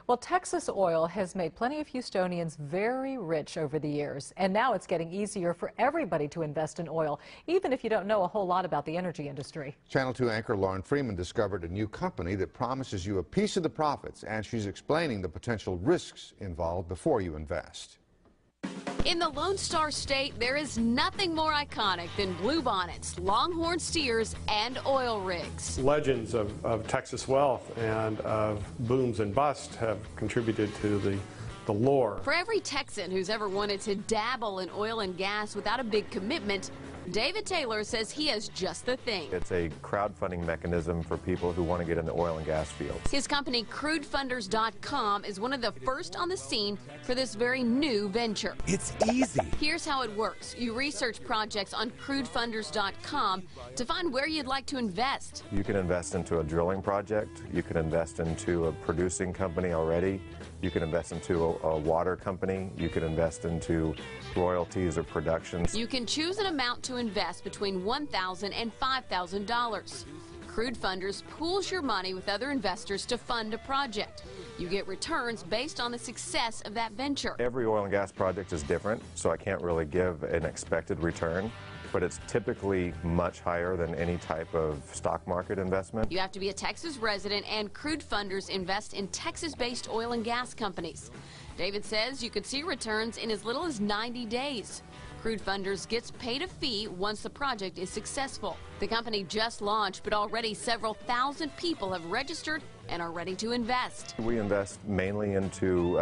Well, Texas oil has made plenty of Houstonians very rich over the years, and now it's getting easier for everybody to invest in oil, even if you don't know a whole lot about the energy industry. Channel 2 anchor Lauren Freeman discovered a new company that promises you a piece of the profits, and she's explaining the potential risks involved before you invest. In the Lone Star State, there is nothing more iconic than bluebonnets, longhorn steers, and oil rigs. Legends of Texas wealth and of booms and busts have contributed to the lore. For every Texan who's ever wanted to dabble in oil and gas without a big commitment, David Taylor says he has just the thing. It's a crowdfunding mechanism for people who want to get in the oil and gas fields. His company, Crudefunders.com, is one of the first on the scene for this very new venture. It's easy. Here's how it works. You research projects on Crudefunders.com to find where you'd like to invest. You can invest into a drilling project. You can invest into a producing company already. You can invest into a water company. You can invest into royalties or productions. You can choose an amount to invest between $1,000 and $5,000. Crudefunders pools your money with other investors to fund a project. You get returns based on the success of that venture. Every oil and gas project is different, so I can't really give an expected return, but it's typically much higher than any type of stock market investment. You have to be a Texas resident, and Crudefunders invest in Texas-based oil and gas companies. David says you could see returns in as little as 90 days. Crudefunders gets paid a fee once the project is successful. The company just launched, but already several thousand people have registered and are ready to invest. We invest mainly into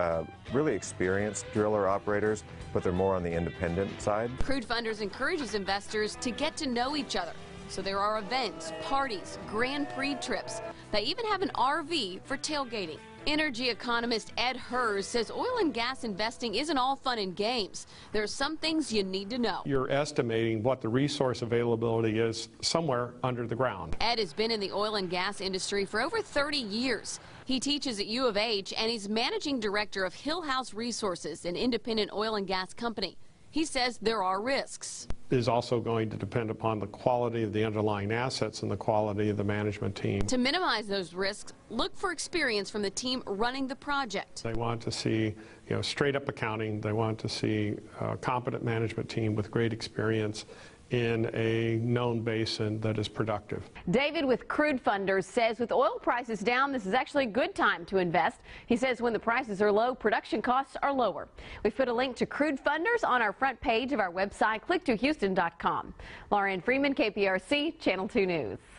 really experienced driller operators, but they're more on the independent side. Crudefunders encourages investors to get to know each other. So there are events, parties, Grand Prix trips. They even have an RV for tailgating. Energy economist Ed Hers says oil and gas investing isn't all fun and games. There are some things you need to know. You're estimating what the resource availability is somewhere under the ground. Ed has been in the oil and gas industry for over 30 years. He teaches at U of H, and he's managing director of Hill House Resources, an independent oil and gas company. He says there are risks. It is also going to depend upon the quality of the underlying assets and the quality of the management team. To minimize those risks, look for experience from the team running the project. They want to see, straight up accounting. They want to see a competent management team with great experience in a known basin that is productive. David with Crudefunders says with oil prices down, this is actually a good time to invest. He says when the prices are low, production costs are lower. We've put a link to Crudefunders on our front page of our website, click2houston.com. Lauren Freeman, KPRC, Channel 2 News.